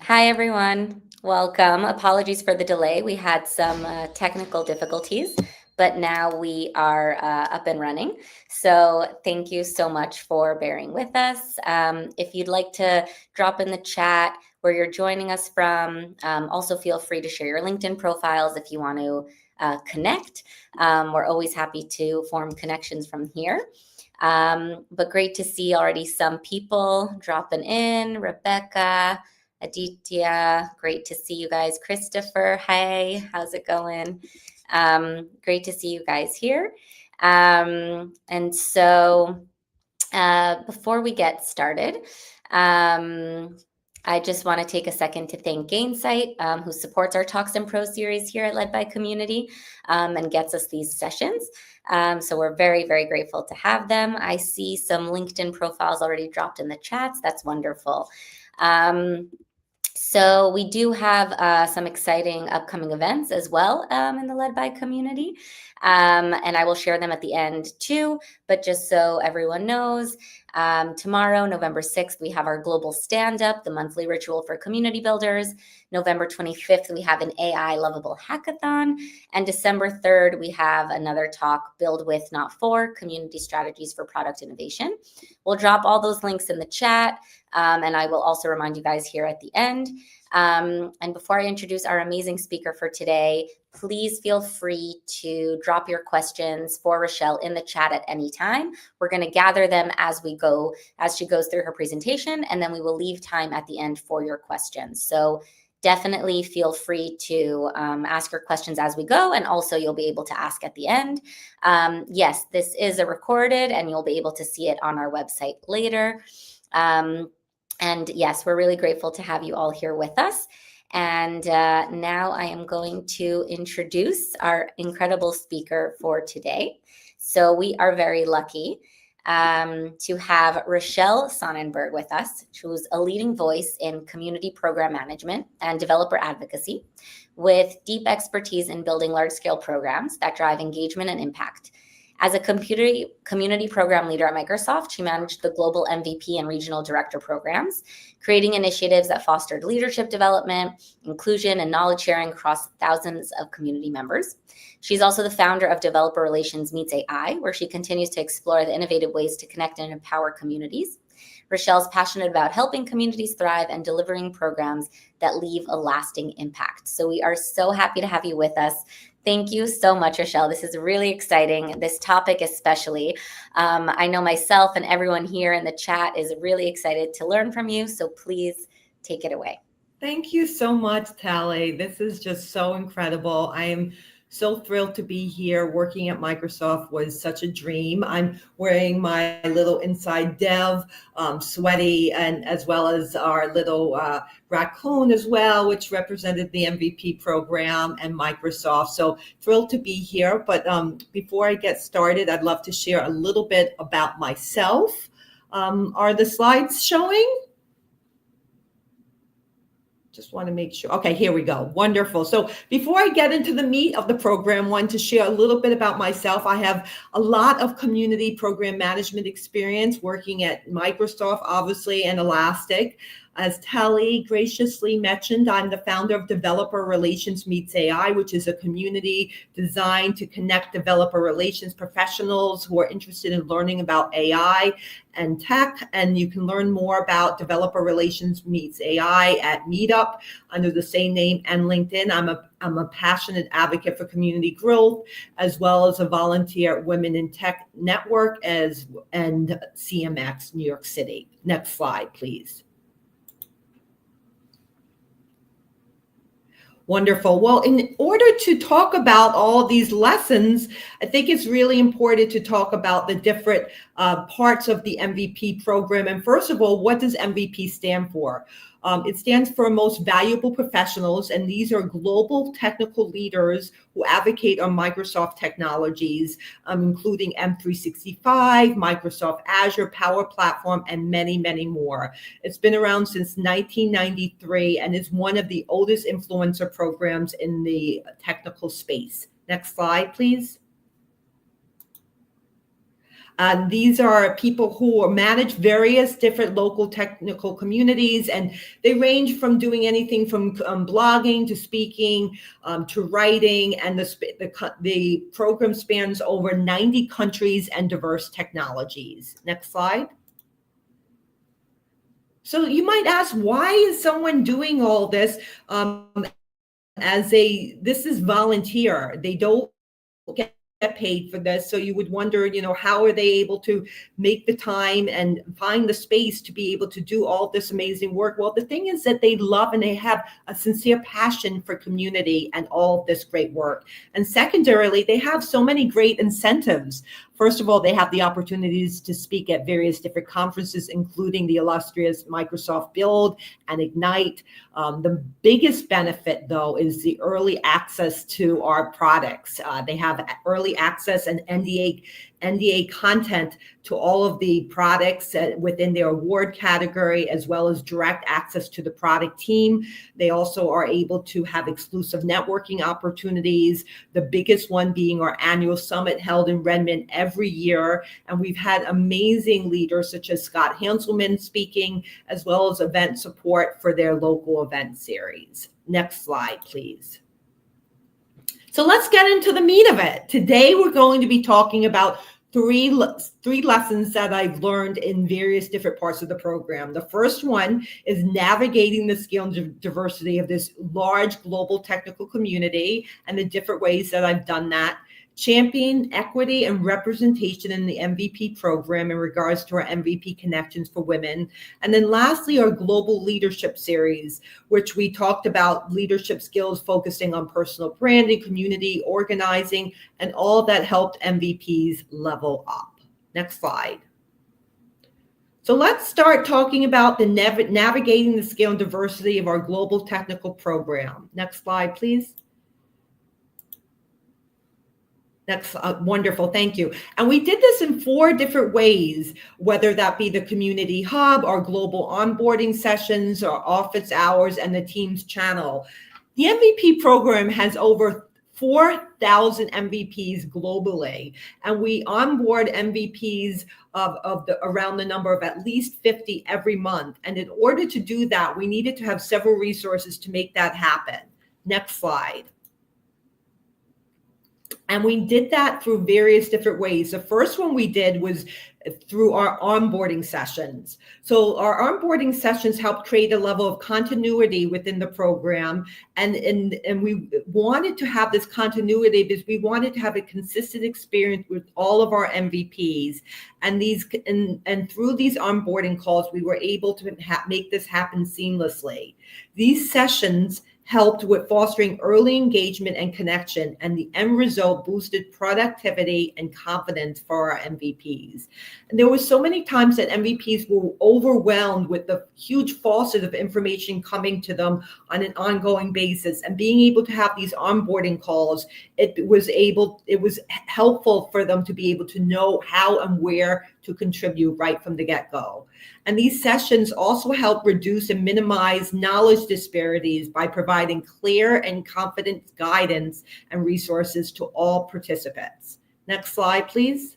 Hi, everyone. Welcome. Apologies for the delay. We had some technical difficulties, but now we are up and running. So thank you so much for bearing with us. If you'd like to drop in the chat where you're joining us from, also feel free to share your LinkedIn profiles if you want to connect. We're always happy to form connections from here. But great to see already some people dropping in. Rebecca, Aditya, great to see you guys. Christopher, hey, how's it going? Great to see you guys here. And so before we get started, I just want to take a second to thank Gainsight, who supports our Talks and Pro series here at Led by Community and gets us these sessions. So we're very, very grateful to have them. I see some LinkedIn profiles already dropped in the chats. That's wonderful. So we do have some exciting upcoming events as well in the Led by Community. And I will share them at the end too. But just so everyone knows, tomorrow, November 6th, we have our global stand-up, the monthly ritual for community builders. November 25th, we have an AI lovable hackathon. And December 3rd, we have another talk, Build With, Not For, Community Strategies for Product Innovation. We'll drop all those links in the chat. And I will also remind you guys here at the end. And before I introduce our amazing speaker for today, please feel free to drop your questions for Rochelle in the chat at any time. We're going to gather them as we go, as she goes through her presentation, and then we will leave time at the end for your questions. So definitely feel free to ask your questions as we go, and also you'll be able to ask at the end. Yes, this is a recorded, and you'll be able to see it on our website later. And yes, we're really grateful to have you all here with us. And now I am going to introduce our incredible speaker for today. So we are very lucky to have Rochelle Sonnenberg with us, who's a leading voice in community program management and developer advocacy with deep expertise in building large-scale programs that drive engagement and impact. As a community program leader at Microsoft, she managed the global MVP and regional director programs, creating initiatives that fostered leadership development, inclusion, and knowledge sharing across thousands of community members. She's also the founder of Developer Relations Meets AI, where she continues to explore the innovative ways to connect and empower communities. Rochelle's passionate about helping communities thrive and delivering programs that leave a lasting impact. So we are so happy to have you with us. Thank you so much, Rochelle. This is really exciting. This topic especially. I know myself and everyone here in the chat is really excited to learn from you. So please take it away. Thank you so much, Tally. This is just so incredible. I am so thrilled to be here. Working at Microsoft was such a dream. I'm wearing my little Inside Dev sweaty, and as well as our little raccoon as well, which represented the MVP program and Microsoft. So thrilled to be here. But before I get started, I'd love to share a little bit about myself. Are the slides showing? Just want to make sure. Okay, here we go. Wonderful. So before I get into the meat of the program, I want to share a little bit about myself. I have a lot of community program management experience working at Microsoft, obviously, and Elastic. As Tally graciously mentioned, I'm the founder of Developer Relations Meets AI, which is a community designed to connect developer relations professionals who are interested in learning about AI and tech. And you can learn more about Developer Relations Meets AI at Meetup under the same name and LinkedIn. I'm a passionate advocate for community growth, as well as a volunteer at Women in Tech Network and CMX New York City. Next slide, please. Wonderful. Well, in order to talk about all these lessons, I think it's really important to talk about the different parts of the MVP program. And first of all, what does MVP stand for? It stands for Most Valuable Professionals, and these are global technical leaders who advocate on Microsoft technologies, including M365, Microsoft Azure, Power Platform, and many, many more. It's been around since 1993 and is one of the oldest influencer programs in the technical space. Next slide, please. These are people who manage various different local technical communities, and they range from doing anything from blogging to speaking to writing. And the program spans over 90 countries and diverse technologies. Next slide. So you might ask, why is someone doing all this? This is volunteer. They don't get paid for this. So you would wonder, how are they able to make the time and find the space to be able to do all this amazing work? Well, the thing is that they love and they have a sincere passion for community and all of this great work. And secondarily, they have so many great incentives. First of all, they have the opportunities to speak at various different conferences, including the illustrious Microsoft Build and Ignite. The biggest benefit, though, is the early access to our products. They have early access and NDA content to all of the products within their award category, as well as direct access to the product team. They also are able to have exclusive networking opportunities, the biggest one being our annual summit held in Redmond every year. And we've had amazing leaders such as Scott Hanselman speaking, as well as event support for their local event series. Next slide, please. So let's get into the meat of it. Today, we're going to be talking about three lessons that I've learned in various different parts of the program. The first one is navigating the scale and diversity of this large global technical community and the different ways that I've done that. Champion equity and representation in the MVP program in regards to our MVP Connections for Women. And then lastly, our Global Leadership Series, which we talked about leadership skills focusing on personal branding, community organizing, and all that helped MVPs level up. Next slide. So let's start talking about the navigating the scale and diversity of our global technical program. Next slide, please. That's wonderful. Thank you. And we did this in 4 different ways, whether that be the community hub, our global onboarding sessions, our office hours, and the Teams channel. The MVP program has over 4,000 MVPs globally, and we onboard MVPs of around the number of at least 50 every month. And in order to do that, we needed to have several resources to make that happen. Next slide. And we did that through various different ways. The first one we did was through our onboarding sessions. So our onboarding sessions helped create a level of continuity within the program. And we wanted to have this continuity because we wanted to have a consistent experience with all of our MVPs. And through these onboarding calls, we were able to make this happen seamlessly. These sessions helped with fostering early engagement and connection, and the end result boosted productivity and confidence for our MVPs. And there were so many times that MVPs were overwhelmed with the huge faucet of information coming to them on an ongoing basis, and being able to have these onboarding calls, it was helpful for them to be able to know how and where to contribute right from the get-go. And these sessions also help reduce and minimize knowledge disparities by providing clear and confident guidance and resources to all participants. Next slide, please.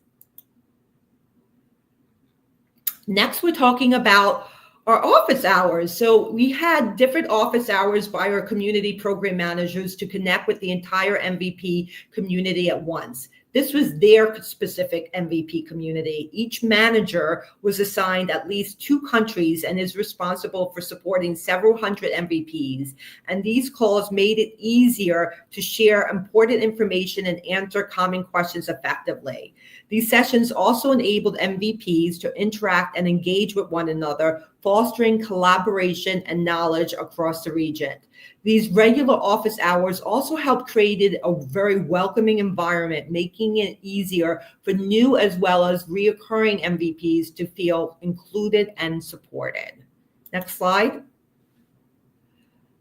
Next, we're talking about our office hours. So we had different office hours by our community program managers to connect with the entire MVP community at once. This was their specific MVP community. Each manager was assigned at least 2 countries and is responsible for supporting several hundred MVPs. And these calls made it easier to share important information and answer common questions effectively. These sessions also enabled MVPs to interact and engage with one another, fostering collaboration and knowledge across the region. These regular office hours also helped create a very welcoming environment, making it easier for new as well as reoccurring MVPs to feel included and supported. Next slide.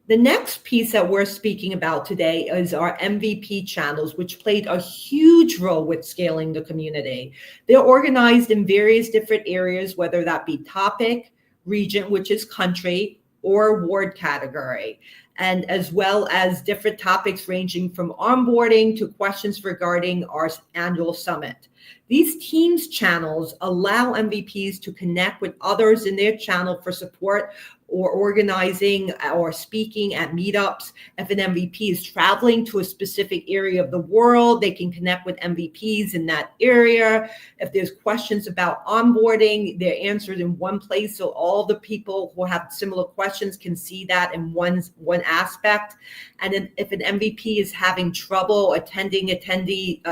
The next piece that we're speaking about today is our MVP channels, which played a huge role with scaling the community. They're organized in various different areas, whether that be topic, region, which is country, or award category. and as well as different topics ranging from onboarding to questions regarding our annual summit. These Teams channels allow MVPs to connect with others in their channel for support or organizing or speaking at meetups. If an MVP is traveling to a specific area of the world, they can connect with MVPs in that area. If there's questions about onboarding, they're answered in one place, so all the people who have similar questions can see that in one aspect. And then if an MVP is having trouble attracting attendees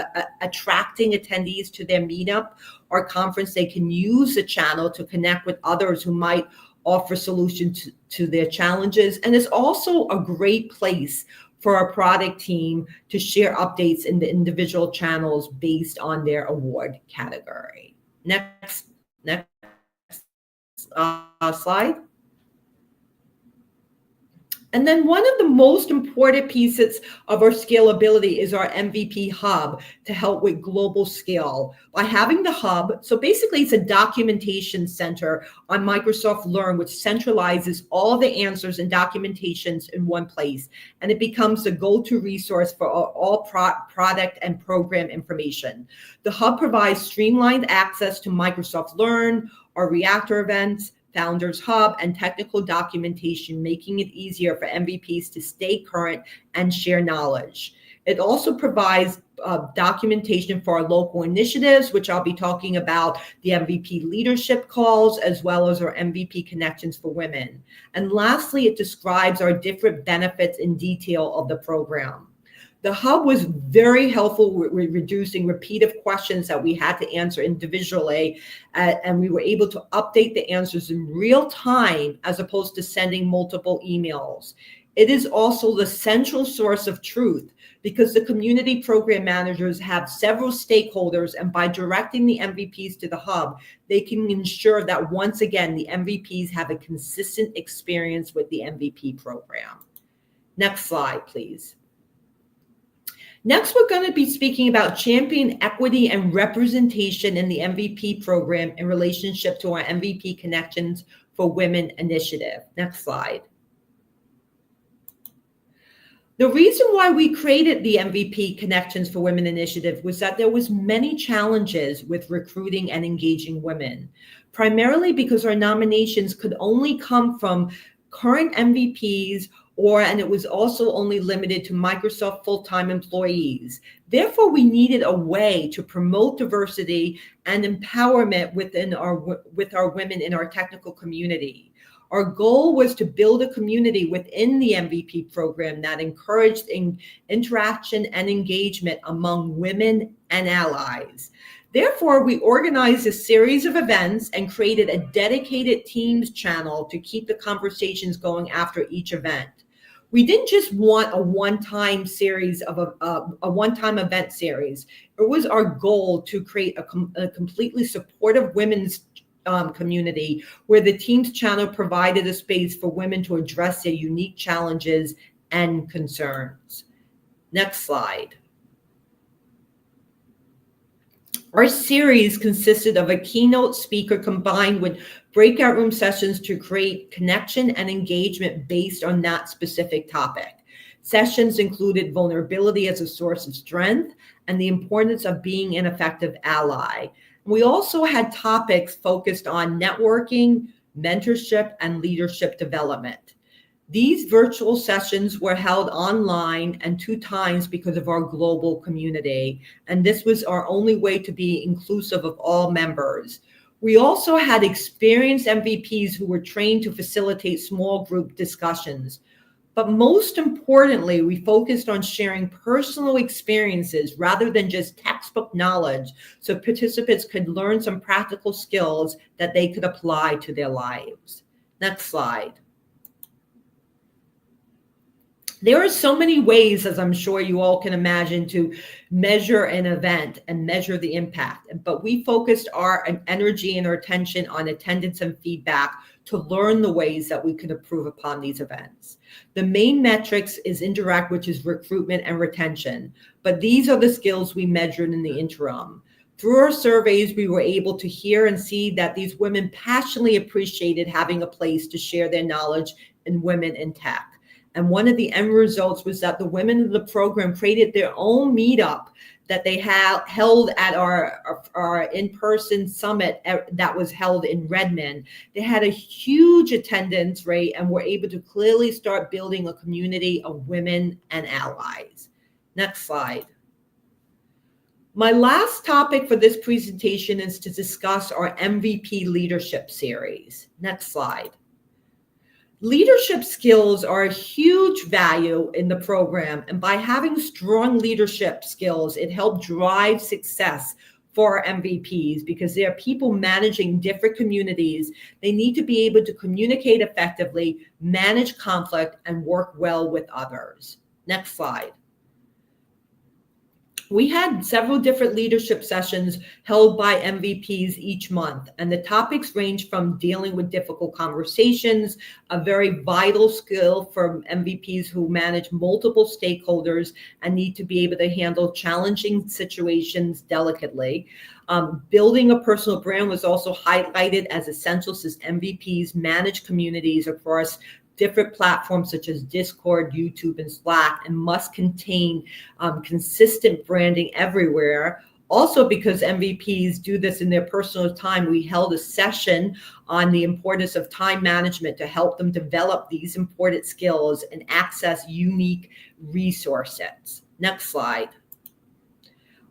to their meetup or conference, they can use the channel to connect with others who might offer solutions to their challenges. And it's also a great place for our product team to share updates in the individual channels based on their award category. Next slide. And then one of the most important pieces of our scalability is our MVP hub to help with global scale. By having the hub, so basically it's a documentation center on Microsoft Learn, which centralizes all the answers and documentations in one place. And it becomes the go-to resource for all product and program information. The hub provides streamlined access to Microsoft Learn, our Reactor events, Founders Hub, and technical documentation, making it easier for MVPs to stay current and share knowledge. It also provides documentation for our local initiatives, which I'll be talking about, the MVP leadership calls, as well as our MVP connections for women. And lastly, it describes our different benefits in detail of the program. The hub was very helpful with reducing repeated questions that we had to answer individually, and we were able to update the answers in real time as opposed to sending multiple emails. It is also the central source of truth because the community program managers have several stakeholders, and by directing the MVPs to the hub, they can ensure that once again, the MVPs have a consistent experience with the MVP program. Next slide, please. Next, we're going to be speaking about champion equity and representation in the MVP program in relationship to our MVP Connections for Women initiative. Next slide. The reason why we created the MVP Connections for Women initiative was that there was many challenges with recruiting and engaging women, primarily because our nominations could only come from current MVPs and it was also only limited to Microsoft full-time employees. Therefore, we needed a way to promote diversity and empowerment with our women in our technical community. Our goal was to build a community within the MVP program that encouraged interaction and engagement among women and allies. Therefore, we organized a series of events and created a dedicated Teams channel to keep the conversations going after each event. We didn't just want a one-time series of a one-time event series. It was our goal to create a completely supportive women's community where the Teams channel provided a space for women to address their unique challenges and concerns. Next slide. Our series consisted of a keynote speaker combined with breakout room sessions to create connection and engagement based on that specific topic. Sessions included vulnerability as a source of strength and the importance of being an effective ally. We also had topics focused on networking, mentorship, and leadership development. These virtual sessions were held online and 2 times because of our global community, and this was our only way to be inclusive of all members. We also had experienced MVPs who were trained to facilitate small group discussions. But most importantly, we focused on sharing personal experiences rather than just textbook knowledge, so participants could learn some practical skills that they could apply to their lives. Next slide. There are so many ways, as I'm sure you all can imagine, to measure an event and measure the impact. But we focused our energy and our attention on attendance and feedback to learn the ways that we could improve upon these events. The main metrics is indirect, which is recruitment and retention. But these are the skills we measured in the interim. Through our surveys, we were able to hear and see that these women passionately appreciated having a place to share their knowledge in women in tech. And one of the end results was that the women of the program created their own meetup that they held at our in-person summit that was held in Redmond. They had a huge attendance rate and were able to clearly start building a community of women and allies. Next slide. My last topic for this presentation is to discuss our MVP leadership series. Next slide. Leadership skills are a huge value in the program, and by having strong leadership skills, it helped drive success for our MVPs because they are people managing different communities. They need to be able to communicate effectively, manage conflict, and work well with others. Next slide. We had several different leadership sessions held by MVPs each month, and the topics range from dealing with difficult conversations, a very vital skill for MVPs who manage multiple stakeholders and need to be able to handle challenging situations delicately. Building a personal brand was also highlighted as essential since MVPs manage communities across different platforms such as Discord, YouTube, and Slack, and must contain consistent branding everywhere. Also, because MVPs do this in their personal time, we held a session on the importance of time management to help them develop these important skills and access unique resources. Next slide.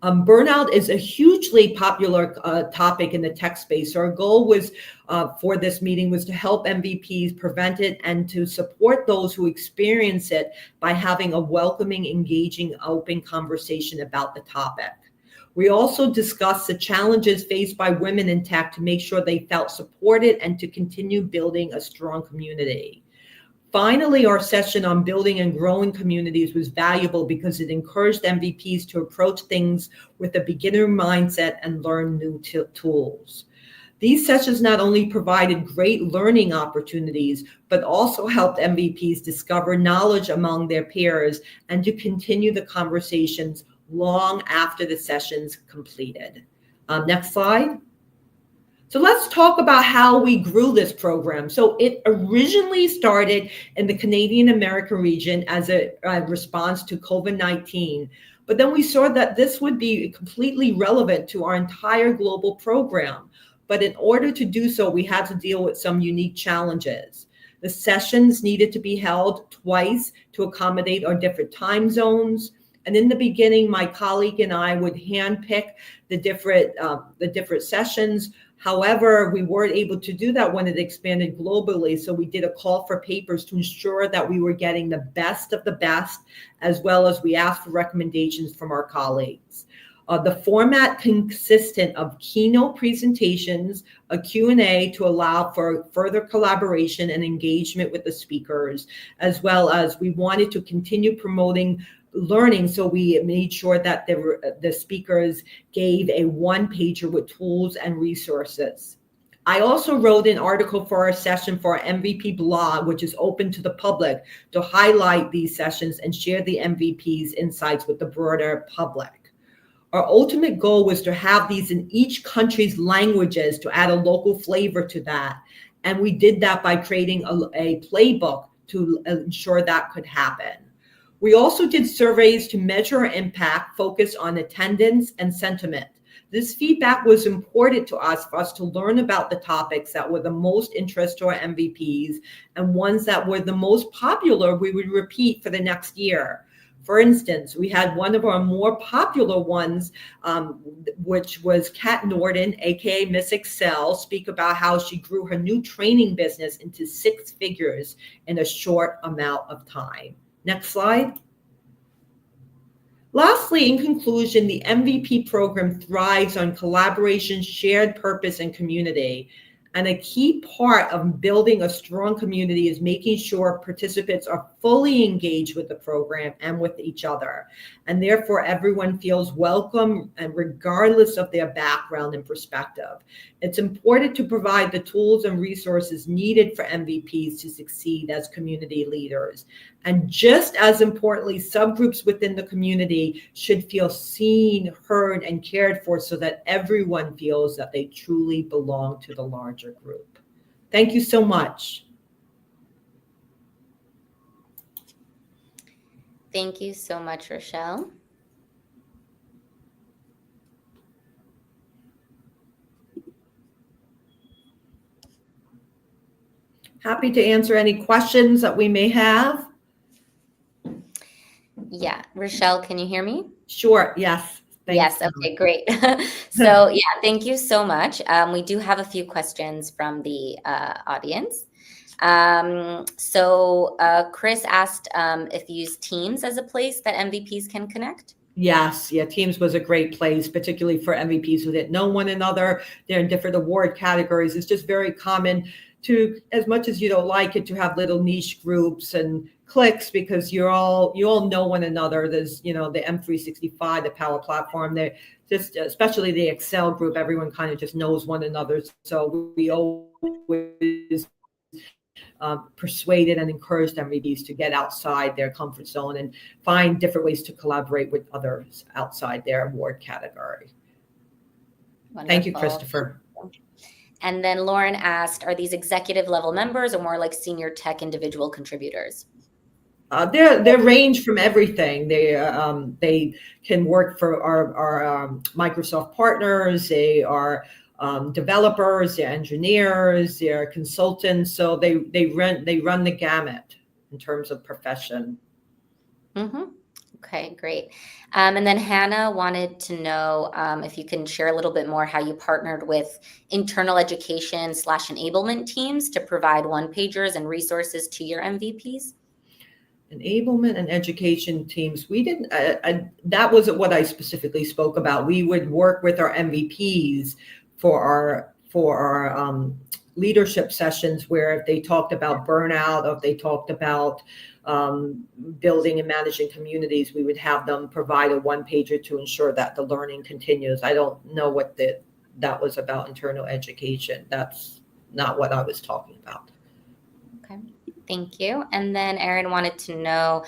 Burnout is a hugely popular topic in the tech space. Our goal was for this meeting was to help MVPs prevent it and to support those who experience it by having a welcoming, engaging, open conversation about the topic. We also discussed the challenges faced by women in tech to make sure they felt supported and to continue building a strong community. Finally, our session on building and growing communities was valuable because it encouraged MVPs to approach things with a beginner mindset and learn new tools. These sessions not only provided great learning opportunities, but also helped MVPs discover knowledge among their peers and to continue the conversations long after the sessions completed. Next slide. So let's talk about how we grew this program. So it originally started in the Canadian American region as a response to COVID-19, but then we saw that this would be completely relevant to our entire global program. But in order to do so, we had to deal with some unique challenges. The sessions needed to be held twice to accommodate our different time zones. And in the beginning, my colleague and I would handpick the different sessions. However, we weren't able to do that when it expanded globally. So we did a call for papers to ensure that we were getting the best of the best, as well as we asked for recommendations from our colleagues. The format consisted of keynote presentations, a Q&A to allow for further collaboration and engagement with the speakers, as well as we wanted to continue promoting learning. So we made sure that the speakers gave a one-pager with tools and resources. I also wrote an article for our session for our MVP blog, which is open to the public, to highlight these sessions and share the MVP's insights with the broader public. Our ultimate goal was to have these in each country's languages to add a local flavor to that. And we did that by creating a playbook to ensure that could happen. We also did surveys to measure our impact, focus on attendance and sentiment. This feedback was important to us for us to learn about the topics that were the most interest to our MVPs and ones that were the most popular we would repeat for the next year. For instance, we had one of our more popular ones, which was Kat Norton, aka Miss Excel, speak about how she grew her new training business into 6 figures in a short amount of time. Next slide. Lastly, in conclusion, the MVP program thrives on collaboration, shared purpose, and community. And a key part of building a strong community is making sure participants are fully engaged with the program and with each other. And therefore, everyone feels welcome and regardless of their background and perspective. It's important to provide the tools and resources needed for MVPs to succeed as community leaders. And just as importantly, subgroups within the community should feel seen, heard, and cared for so that everyone feels that they truly belong to the larger group. Thank you so much. Thank you so much, Rochelle. Happy to answer any questions that we may have. Yeah, Rochelle, can you hear me? Sure, yes. Thanks. Yes, okay, great. So yeah, thank you so much. We do have a few questions from the audience. Chris asked if you use Teams as a place that MVPs can connect. Yes, yeah, Teams was a great place, particularly for MVPs who didn't know one another. They're in different award categories. It's just very common to, as much as you don't like it, to have little niche groups and cliques because you all know one another. There's, the M365, the Power Platform. They just, especially the Excel group, everyone kind of just knows one another. So we always persuaded and encouraged MVPs to get outside their comfort zone and find different ways to collaborate with others outside their award category. Wonderful. Thank you, Christopher. And then Lauren asked, are these executive level members or more like senior tech individual contributors? They range from everything. They can work for our Microsoft partners. They are developers, they're engineers, they're consultants. So they run the gamut in terms of profession. Mm-hmm. Okay, great. And then Hannah wanted to know if you can share a little bit more how you partnered with internal education / enablement teams to provide one-pagers and resources to your MVPs. Enablement and education teams. We didn't, that wasn't what I specifically spoke about. We would work with our MVPs for our leadership sessions where if they talked about burnout, or if they talked about building and managing communities, we would have them provide a one-pager to ensure that the learning continues. I don't know what that was about internal education. That's not what I was talking about. Okay, thank you. And then Erin wanted to know,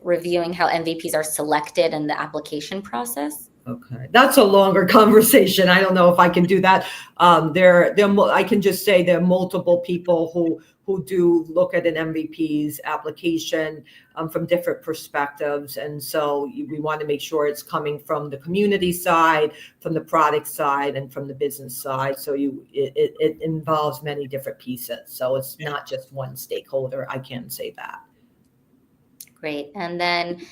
reviewing how MVPs are selected in the application process. Okay, that's a longer conversation. I don't know if I can do that. I can just say there are multiple people who do look at an MVP's application from different perspectives, and so we want to make sure it's coming from the community side, from the product side, and from the business side. So it involves many different pieces. So it's not just one stakeholder. I can say that. Great. And then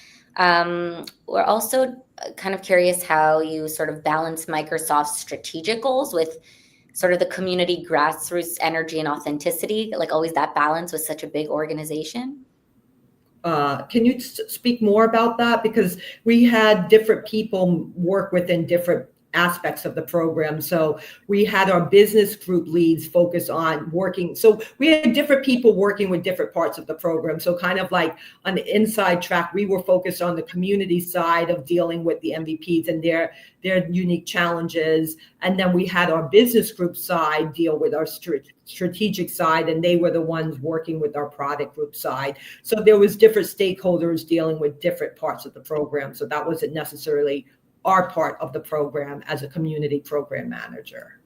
we're also kind of curious how you sort of balance Microsoft's strategic goals with sort of the community grassroots energy and authenticity, like always that balance with such a big organization. Can you speak more about that? Because we had different people work within different aspects of the program. So we had our business group leads focus on working. So we had different people working with different parts of the program. So kind of like on the inside track, we were focused on the community side of dealing with the MVPs and their unique challenges. And then we had our business group side deal with our strategic side, and they were the ones working with our product group side. So there was different stakeholders dealing with different parts of the program. So that wasn't necessarily our part of the program as a community program manager.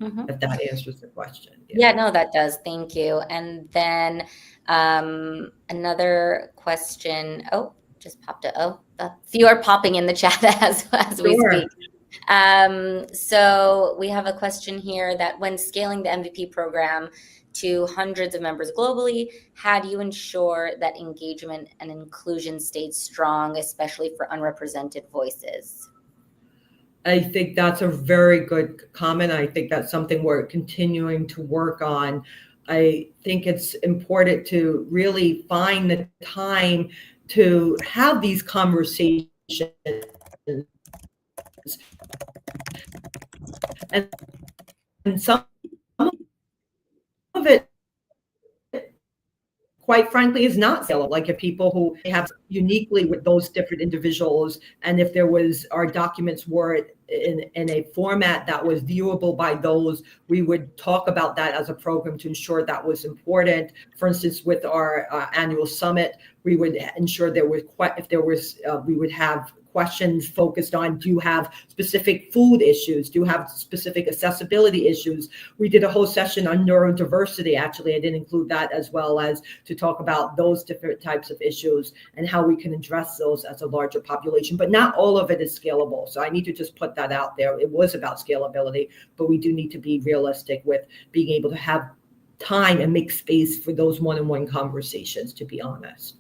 Mm-hmm. If that answers the question. Yeah, no, that does. Thank you. And then another question. Oh, just popped it. Oh, a few are popping in the chat as we speak. So we have a question here that when scaling the MVP program to hundreds of members globally, how do you ensure that engagement and inclusion stayed strong, especially for unrepresented voices? I think that's a very good comment. I think that's something we're continuing to work on. I think it's important to really find the time to have these conversations. And some of it, quite frankly, is not scalable. Like if people who have uniquely with those different individuals, and if there was, our documents were in a format that was viewable by those, we would talk about that as a program to ensure that was important. For instance, with our annual summit, we would ensure we would have questions focused on, do you have specific food issues? Do you have specific accessibility issues? We did a whole session on neurodiversity. Actually, I did include that, as well as to talk about those different types of issues and how we can address those as a larger population. But not all of it is scalable. So I need to just put that out there. It was about scalability, but we do need to be realistic with being able to have time and make space for those one-on-one conversations, to be honest.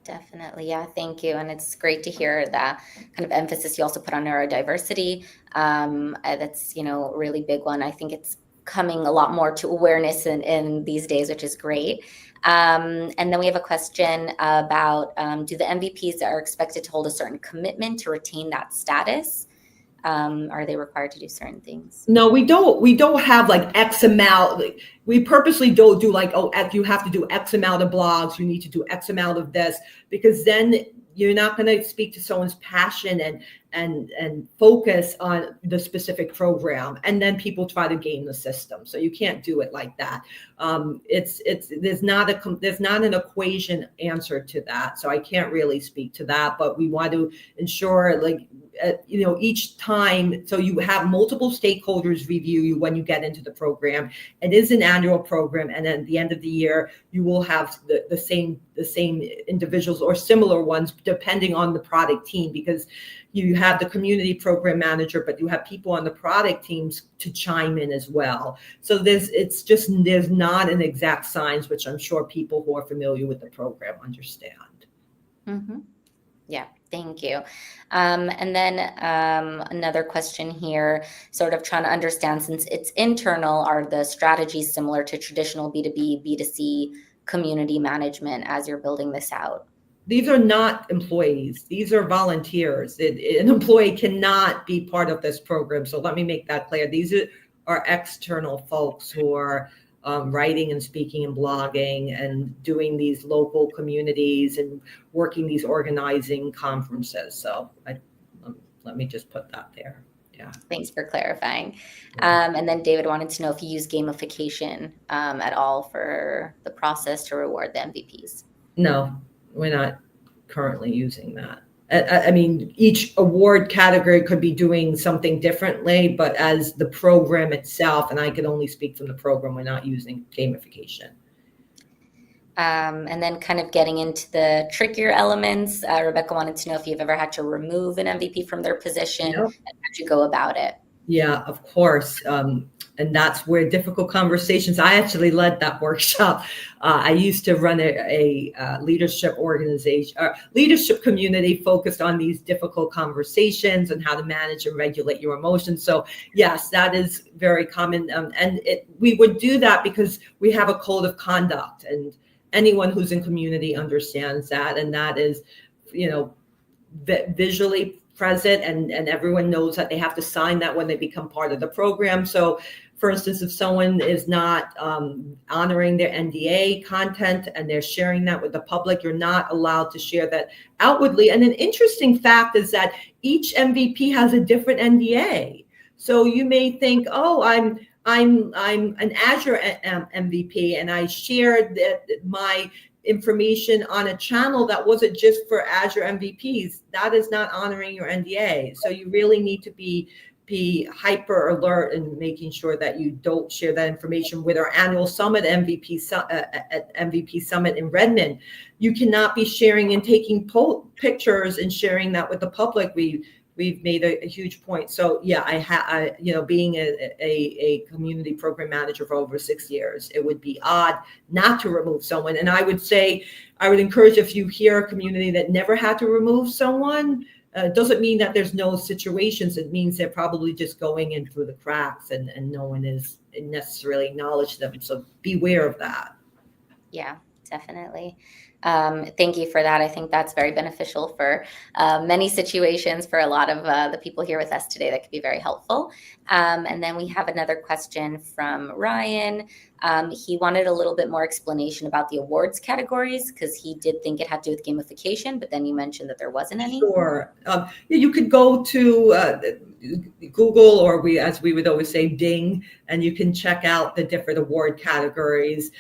Definitely. Yeah. Thank you. And it's great to hear that kind of emphasis you also put on neurodiversity. That's, a really big one. I think it's coming a lot more to awareness in these days, which is great. And then we have a question about, do the MVPs that are expected to hold a certain commitment to retain that status? Are they required to do certain things? No, we don't have like X amount. We purposely don't do like, oh, you have to do X amount of blogs, you need to do X amount of this, because then you're not going to speak to someone's passion and focus on the specific program, and then people try to game the system. So you can't do it like that. There's not an equation answer to that. So I can't really speak to that, but we want to ensure, like, each time, so you have multiple stakeholders review you when you get into the program. It is an annual program, and at the end of the year, you will have the same individuals or similar ones, depending on the product team, because you have the community program manager, but you have people on the product teams to chime in as well. So there's not an exact science, which I'm sure people who are familiar with the program understand. Mm-hmm. Yeah, thank you. And then another question here, sort of trying to understand, since it's internal, are the strategies similar to traditional B2B, B2C community management as you're building this out? These are not employees. These are volunteers. An employee cannot be part of this program. So let me make that clear. These are external folks who are writing and speaking and blogging and doing these local communities and working these organizing conferences. So let me just put that there. Yeah. Thanks for clarifying. And then David wanted to know if you use gamification at all for the process to reward the MVPs. No, we're not currently using that. I mean, each award category could be doing something differently, but as the program itself, and I can only speak from the program, we're not using gamification. And then kind of getting into the trickier elements, Rebecca wanted to know if you've ever had to remove an MVP from their position, and how'd you go about it? Yeah, of course. And that's where difficult conversations, I actually led that workshop. I used to run a leadership organization, leadership community focused on these difficult conversations and how to manage and regulate your emotions. So yes, that is very common. And we would do that because we have a code of conduct, and anyone who's in community understands that. And that is, visually present, and everyone knows that they have to sign that when they become part of the program. So for instance, if someone is not honoring their NDA content and they're sharing that with the public, you're not allowed to share that outwardly. And an interesting fact is that each MVP has a different NDA. So you may think, oh, I'm an Azure MVP, and I shared my information on a channel that wasn't just for Azure MVPs. That is not honoring your NDA. So you really need to be hyper alert and making sure that you don't share that information. With our annual summit, at MVP Summit in Redmond, you cannot be sharing and taking pictures and sharing that with the public. We've made a huge point. So yeah, being a community program manager for over 6 years, it would be odd not to remove someone. And I would encourage, if you hear a community that never had to remove someone, doesn't mean that there's no situations. It means they're probably just going in through the cracks, and no one is necessarily acknowledged them. So beware of that. Yeah, definitely. Thank you for that. I think that's very beneficial for many situations for a lot of the people here with us today. That could be very helpful. And then we have another question from Ryan. He wanted a little bit more explanation about the awards categories, because he did think it had to do with gamification, but then you mentioned that there wasn't any. Sure. You could go to Google, or as we would always say, Ding, and you can check out the different award categories.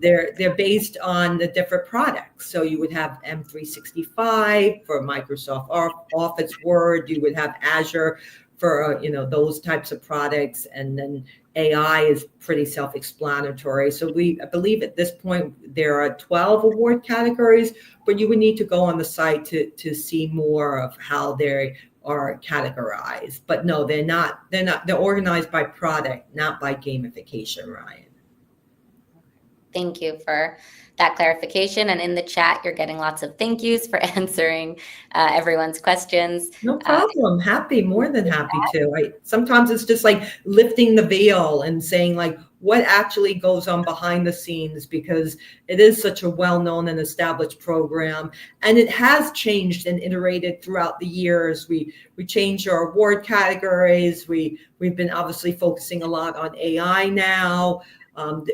They're based on the different products. So you would have M365 for Microsoft Office Word. You would have Azure for those types of products, and then AI is pretty self-explanatory. So I believe at this point there are 12 award categories, but you would need to go on the site to see more of how they are categorized. But no, they're not. They're organized by product, not by gamification, Ryan. Thank you for that clarification. And in the chat, you're getting lots of thank yous for answering everyone's questions. No problem. More than happy to. Sometimes it's just like lifting the veil and saying like what actually goes on behind the scenes, because it is such a well-known and established program, and it has changed and iterated throughout the years. We changed our award categories. We've been obviously focusing a lot on AI now. And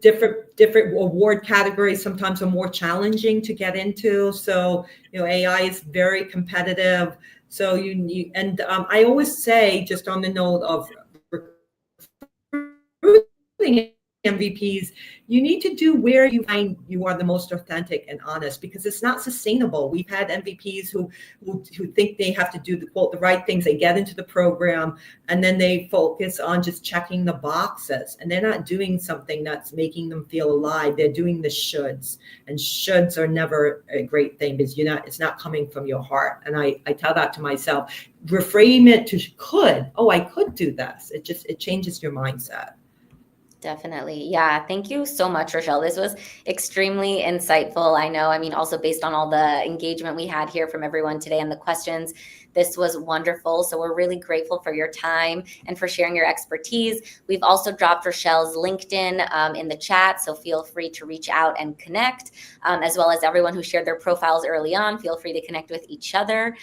different award categories sometimes are more challenging to get into. So AI is very competitive. So I always say, just on the note of recruiting MVPs, you need to do where you find you are the most authentic and honest, because it's not sustainable. We've had MVPs who think they have to do the right things. They get into the program and then they focus on just checking the boxes, and they're not doing something that's making them feel alive. They're doing the shoulds, and shoulds are never a great thing, because it's not coming from your heart. And I tell that to myself. Reframe it to could. Oh, I could do this. It changes your mindset. Definitely. Yeah. Thank you so much, Rochelle. This was extremely insightful. I know, also based on all the engagement we had here from everyone today and the questions, this was wonderful. So we're really grateful for your time and for sharing your expertise. We've also dropped Rochelle's LinkedIn in the chat, so feel free to reach out and connect, as well as everyone who shared their profiles early on. Feel free to connect with each other.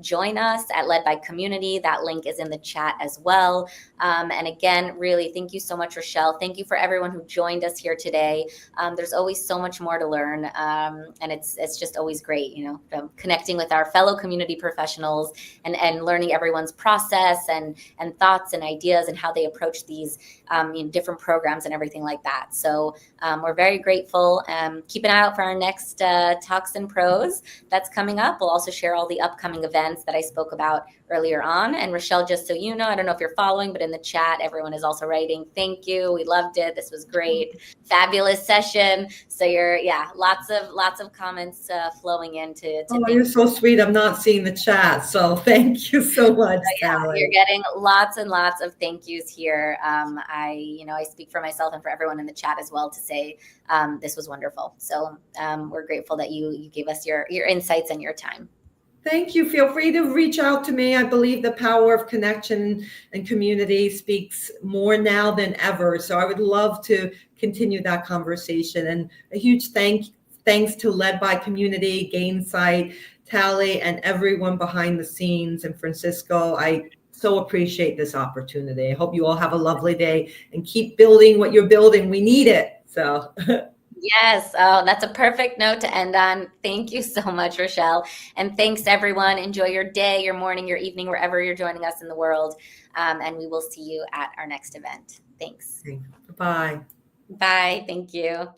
Join us at Led by Community. That link is in the chat as well. And again, really, thank you so much, Rochelle. Thank you for everyone who joined us here today. There's always so much more to learn, and it's just always great, connecting with our fellow community professionals and learning everyone's process and thoughts and ideas and how they approach these different programs and everything like that. So we're very grateful. Keep an eye out for our next Talks and Pros that's coming up. We'll also share all the upcoming events that I spoke about earlier on. And Rochelle, just so you know, I don't know if you're following, but in the chat, everyone is also writing, thank you. We loved it. This was great. Fabulous session. So lots of comments flowing into. Oh, you're so sweet. I'm not seeing the chat. So thank you so much, Sally. You're getting lots and lots of thank yous here. I speak for myself and for everyone in the chat as well to say this was wonderful. So we're grateful that you gave us your insights and your time. Thank you. Feel free to reach out to me. I believe the power of connection and community speaks more now than ever. So I would love to continue that conversation. And a huge thanks to Led by Community, Gainsight, Tally, and everyone behind the scenes in Francisco. I so appreciate this opportunity. I hope you all have a lovely day and keep building what you're building. We need it. So. Yes. Oh, that's a perfect note to end on. Thank you so much, Rochelle. And thanks, everyone. Enjoy your day, your morning, your evening, wherever you're joining us in the world. And we will see you at our next event. Thanks. Bye. Bye. Thank you.